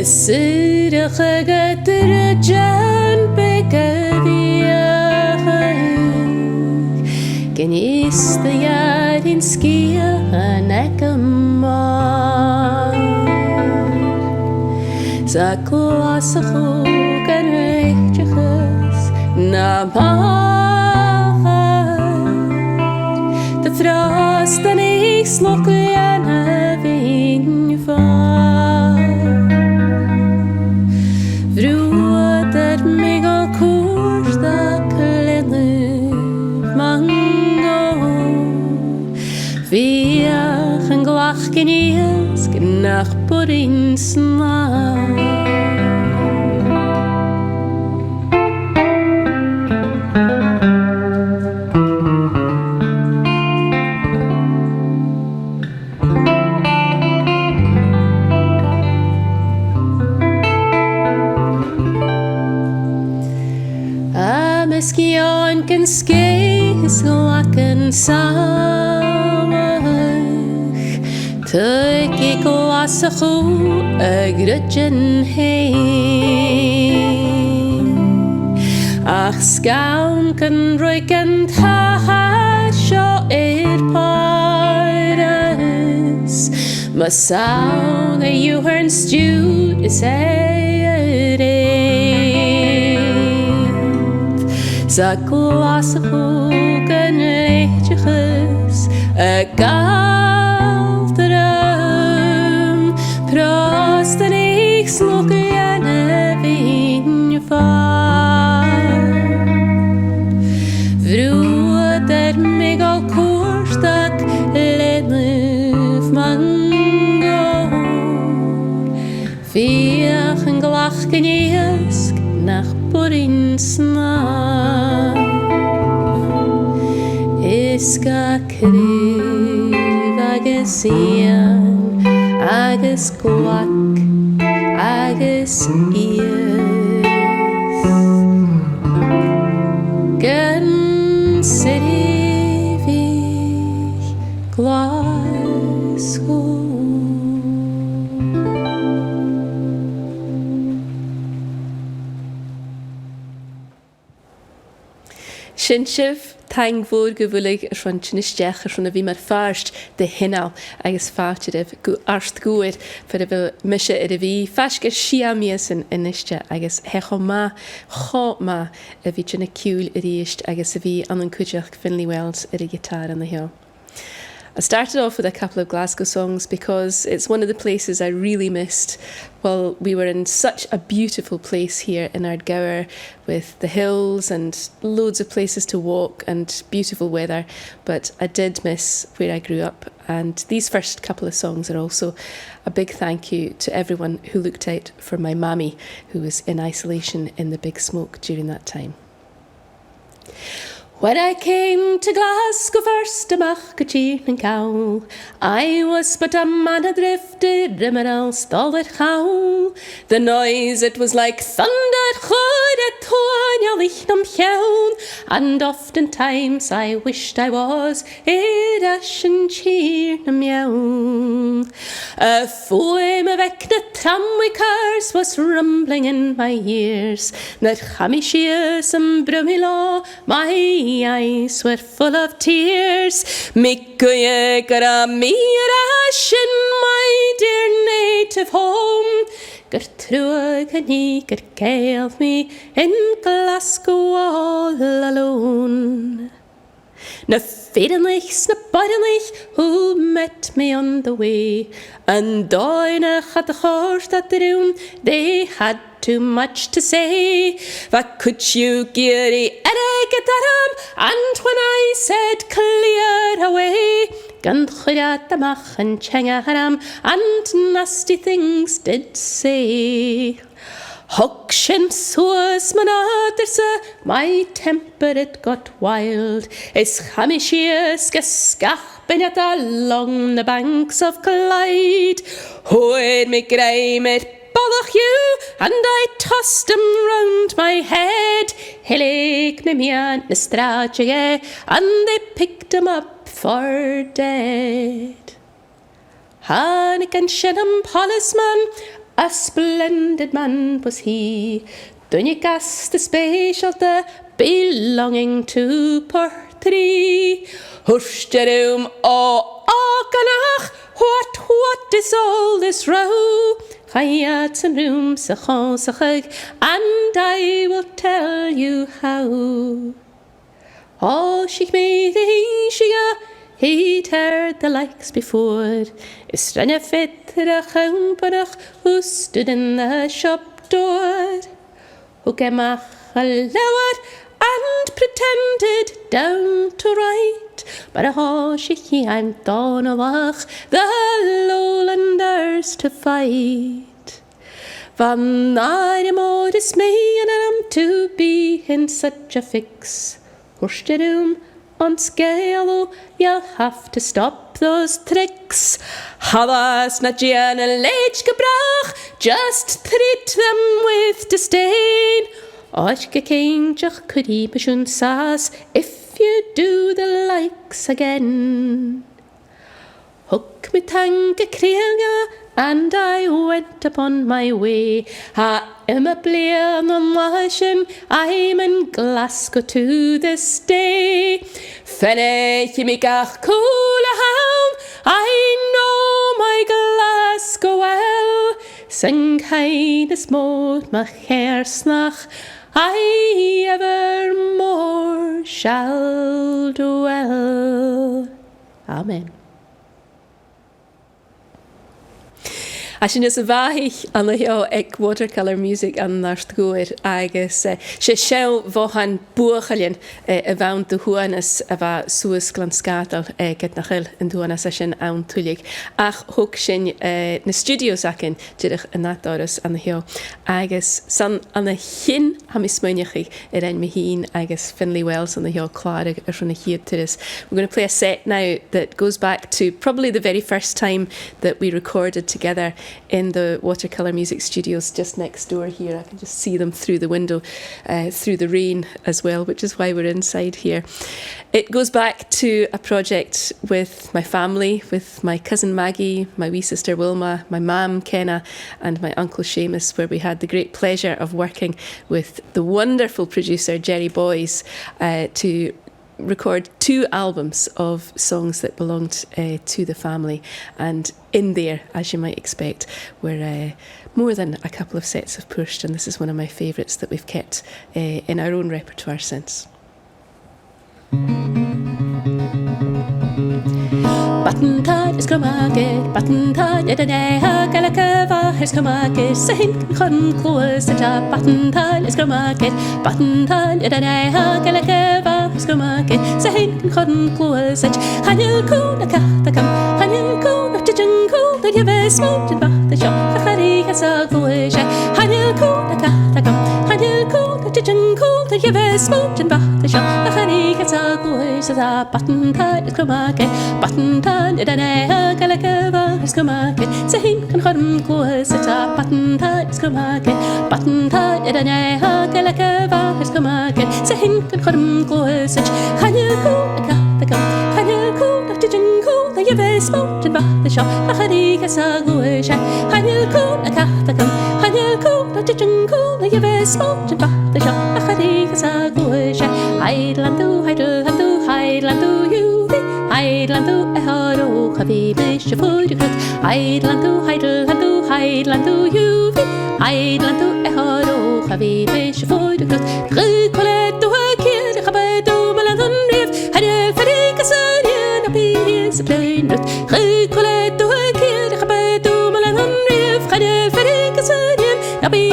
Nesirige gedrugen begeviach Genießt de jaar in skia nekemar Sa kwasach en rechtjes na maar De frost en ik slok en vin van Vroeger mig al koers da kleine mango Via een glach genies nach borin sna Skion kan skis laken samach Tøk ik lasach o grudgen heen Ach skaun kan roiken ta sjo paris Ma saun you hern stewed is Sa glasach en leedjes galterum Prost en ik slok en vin van Vroeger mig al korstak lednuf mango Via een glach geniesk nach borin sna Iska kryv agus ian agus guac agus ias Gan sirivich Glasgow Sinshiv Tang fór go bhfuil ron tinisteach ron a bhí mar farst de hinál agus fáteirih go arst gúir fer a bhfuil mise a bhí feisce siamías in iniste agus hecho má cho má a bhí tena ciúil a ríist agus a bhí an cuideach Finlay Wells ar a guitar on the hill. I started off with a couple of Glasgow songs because it's one of the places I really missed while we were in such a beautiful place here in Ardgour with the hills and loads of places to walk and beautiful weather, but I did miss where I grew up, and these first couple of songs are also a big thank you to everyone who looked out for my mammy who was in isolation in the big smoke during that time. When I came to Glasgow first amach go tír an cow, I was but a man adrift rimmerall stallet chow. The noise it was like thunder chud a toin lichnam chewn, and oftentimes I wished I was Ashen cheer na meown. A foam of the tramway cars was rumbling in my ears, that chamishias and brumila my eyes were full of tears. Mikuye gara mirash in my dear native home. Gertrude and he could gave me in Glasgow all alone. Na fedenlichs, na budenlich, who met me on the way, and doine had the horse that room, they had too much to say. What could you giri and I get at him? And when I said clear away, gan chudat the mach and chenga haram, and nasty things did say. Hogshin soas manaderse, my temper it got wild. Is chamishias geskach benet along the banks of Clyde. Hoed me grime it bollach you, and I tossed him round my head. Hillig na mian na strategy, and they picked him up for dead. Hannick and Shenham policeman, A splendid man was he, Donegas the specialty belonging to Portree. Hushtarum o Aganach, what is all this row? Hayats and rooms a chonsachig, and I will tell you how. Oh, she made the he'd heard the likes before. Is rinne fit a chumpanach who stood in the shop door. Who gemach a lower and pretended down to write. But a hoshiki I'm Donalach, the lowlanders to fight. Van I more dismay and I'm to be in such a fix. Hushtarum on scale, you'll have to stop those tricks. Havas na Gianna Lech gebrach, just treat them with disdain. Oshke Kingach could he beshun sas if you do the likes again. Hook me tanke krielga, and I went upon my way. Ha Emma Blair on Washing, I'm in Glasgow to this day. Fenne Chimikach Coolahound, I know my Glasgow well. Sing highness mood my hair snach, I evermore shall dwell. Amen. Sin is a bhaich an heo ag watercolour music an narstgúir agus sé seo bháhan buachalinn a bhain do huanas a bha suas glanscatal get nachil an duanas a sin an tulig ach hug sin na studios acin dyrich a natáras an heo agus san an a chin ham is smuinechi a rein me hín agus Finlay Wells an heo clárig ar from a hiad turis. We're going to play a set now that goes back to probably the very first time that we recorded together in the watercolour music studios just next door here. I can just see them through the window, through the rain as well, which is why we're inside here. It goes back to a project with my family, with my cousin Maggie, my wee sister Wilma, my mum Kenna, and my uncle Seamus, where we had the great pleasure of working with the wonderful producer Jerry Boyes to record 2 albums of songs that belonged to the family, and in there, as you might expect, were more than a couple of sets of Pushed, and this is one of my favourites that we've kept in our own repertoire since. Battentad is Cromarket, Battentad at an Eha Galacava is Cromarket, Saint Con Close at a Battentad is Cromarket, Battentad at an Eha Galacava is Cromarket, Saint Con Close at Hanil Kuna Katakam, Hanil Kuna Tijunko, the Yaves Mountain Bach, the shop, the Hari has a Goish, Hanil Kuna Katakam, Hanil Kuna Tijunko, the Yaves Mountain Bach, the shop, the Hari has a Goish, the Battentad is Cromarket, Battentad. Idana Galacava is Cromarket, Sahin can Hodden Close at a Battentad is Cromarket, Battentad Idana Galacava is Cromarket, Sahin can Hodden Close at Hanyako, a Katakam, Hanyako, Dr. Jinko, the Yaves Mountain Bach, the shop, the Hadikas a Goish, Hanyako, a Katakam, Hanyako, Dr. Jinko, the Yaves Mountain Bach, the shop, the Hadikas a Goish, Highlandu, Highlandu, Highlandu, you. Highlandu eharo khabi mesh fudukut Highlandu Highlandu Highlandu yuvi Highlandu eharo khabi mesh fudukut Qulatu hakir khabadu maladun rif hada farika sariya nabi splainut Qulatu hakir khabadu maladun rif hada farika sariya nabi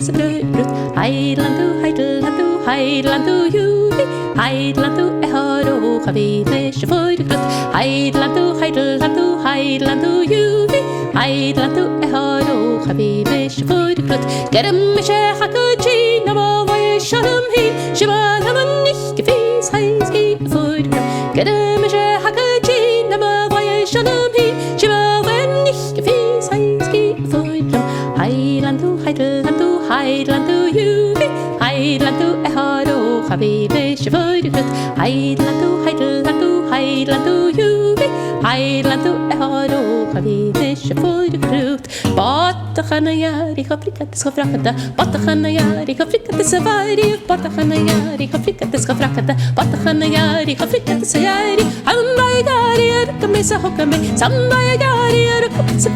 splainut Highlandu Highlandu Highlandu yuvi Highlandu eharo khabi mesh fudukut Highlandu, Highlandu, Highlandu, yuvi Highlandu, eharo, khabi mesh fudukut Gerem mishe hakaji, nabawai shalom hi Shiva naman nicht gefis, heiski fudukut Gerem mishe hakaji, nabawai shalom hi Shiva wen nicht gefis, heiski fudukut Highlandu, Highlandu, Highlandu, yuvi Highlandu, eharo, khabi mesh fudukut Highlandu, Highlandu, Highlandu, yuvi Highlandu, eharo, khabi mesh fudukut But Patachanayari, Hofrikatis Hofrakata, Patachanayari, Hofrikatis Savari, Patachanayari, Hofrikatis Hofrakata, Patachanayari, Hofrikatis Sayari, Almayagari, Kamisa Hokame, Sambayagari, Kamisa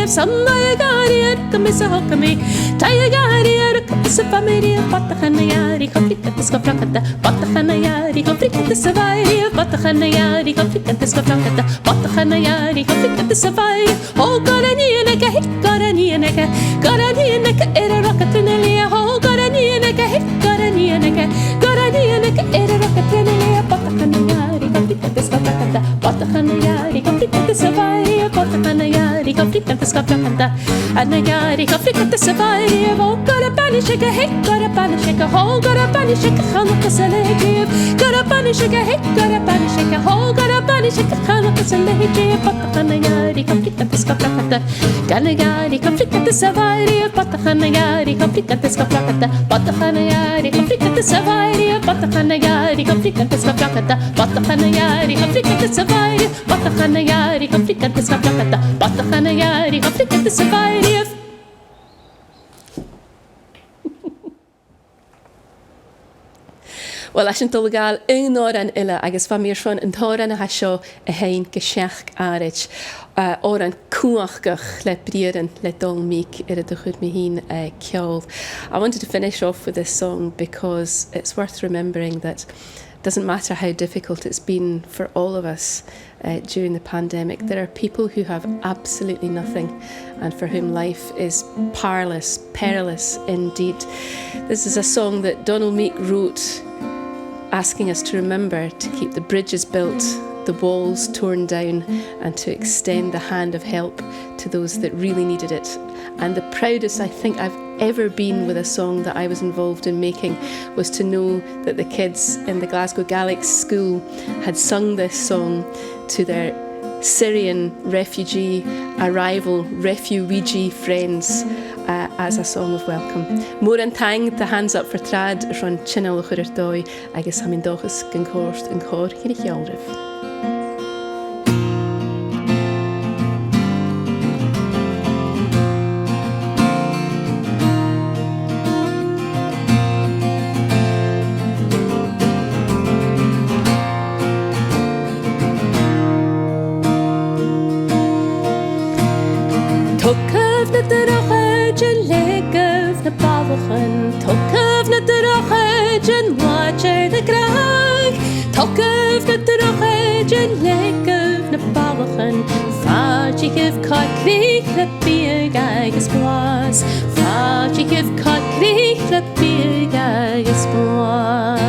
Sambayagari, Kamisa Hokame, Tayagari, Kamisa Family, Patachanayari, Hofrikatis Hofrakata, Patachanayari, Hofrikatis Savari, Patachanayari, Hofrikatis Hofrakata, Patachanayari, Hofrikatis Savari, Oh, Goranianaka, Goranianaka, Goranianaka, Era Rockatinalia, Oh, Goranianaka, Goranianaka, Goranianaka, Era Rockatinalia, Patachanayari, Hofrikatis Hofrakata, Patachanayari, Hofrikatis Savari, Patachanayari, Hofrikatis Hofrakata, Anayari, Hofrikatis Savari, Oh, Gorabanishaka, Gorabanishaka, Oh, Gorabanishaka, Hanakasalegi, Gorabanishaka, Gorabanishaka, Oh, Gorabanishaka, Hanakasalegi, Patachanayari, Hofrikatis Hofrakata, Ganagari, Hofrikatis Savari, Patachanayari, Hofrikatis Hofrakata, Patachanayari, Hofrikatis Savari, Patachanayari, Hofrikatis Hofrakata, Patachanayari, Hofrikatis Savari, Patachanayari, Hofrikatis Hofrakata, Patachanayari, Hofrikatis Savari. Well, as an dulgal un oran illa agus fa mir schon an thoran a hasio a hain gesheach arit oran kuachgach le brieren le dolmik ir de chud mihin kjol. I wanted to finish off with this song because it's worth remembering that it doesn't matter how difficult it's been for all of us during the pandemic. There are people who have absolutely nothing and for whom life is perilous indeed. This is a song that Donald Meek wrote asking us to remember to keep the bridges built, the walls torn down, and to extend the hand of help to those that really needed it. And the proudest I think I've ever been with a song that I was involved in making was to know that the kids in the Glasgow Gaelic school had sung this song to their Syrian refugee friends as a song of welcome. Mór an tang the hands up for trad ron channel chuir dói agus ha min dochas gan córt an cór hir cheolrif. Tokaf na drochegen watcher de kraag. Tokaf na drochegen lekef na balchen. Vaartje gif kat krieg le bier geiges blaas. Vaartje gif kat krieg le bier geiges blaas.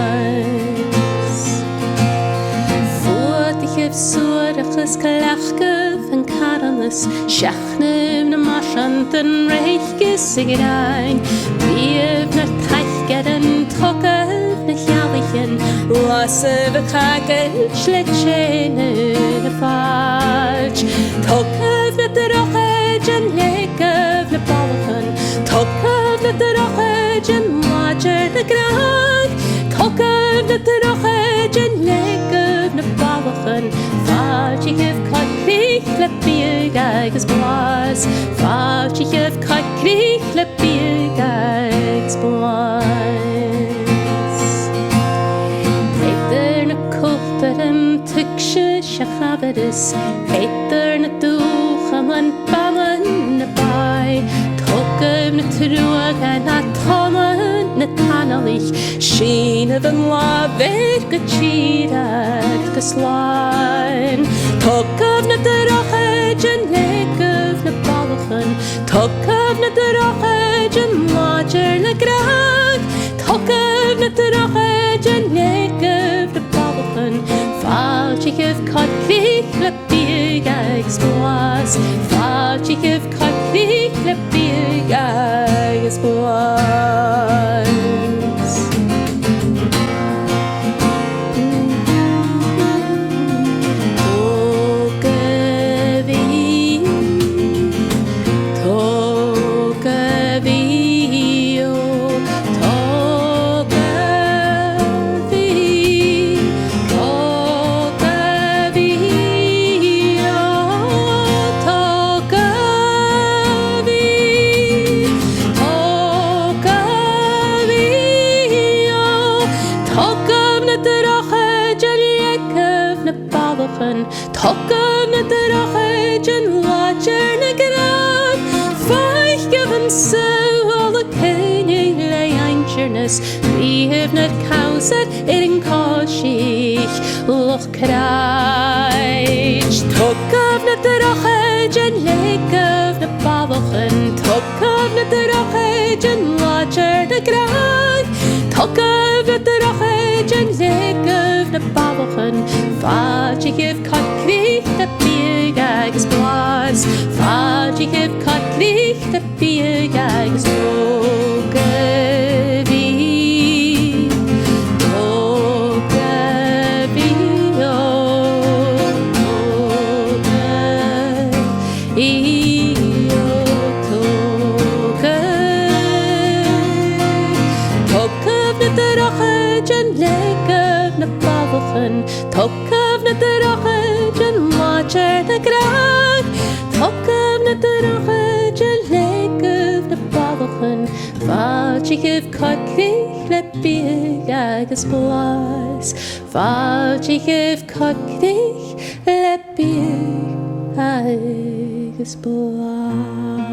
Voort ich gif soordiges kalachke van karalis. Schachnem na marchanten reichges sigerein. Bief na teichgeden trokken na jalichen. Lasse we kakel schletschene na falsch. Tokef na drochegen lekef na balchen. Tokef na drochegen watcher na graag. Tokef na drochegen lekef na balchen. Falsch gif kat krieg le bier geiges blaas. Falsch gif kat krieg le bier geiges blaas. Heter na kulteren tuksje shachaveris. Heter na duchaman baman na bai. Tokev na truag na toman na tanalich. Sheen of an la verga chirag geslain. Tokev na drochegen lekef na balchen. Tokev na drochegen watcher na graag. Tokev na drochegen lekef na balchen. Falsch gif kat krieg le bier geiges blaas. Falsch gif kat krieg le bier geiges blaas. gyfnod cawsyd yn cosich loch craich. Tog gyfnod yr ochyd yn le gyfnod bafochen. Tog gyfnod yr ochyd yn lodger dy graig. Tog gyfnod yr ochyd yn le gyfnod bafochen. Fad I gyf cod crich y big agos blas. Fad I gyf cod crich y big agos Tog gyfnod yr ochyd yn lodger dy graig. Tog gyfnod yr ochyd yn le gyfnod bafochen. Fad I gyf cod crich le big agos blas. Fad I gyf cod crich le big agos blas.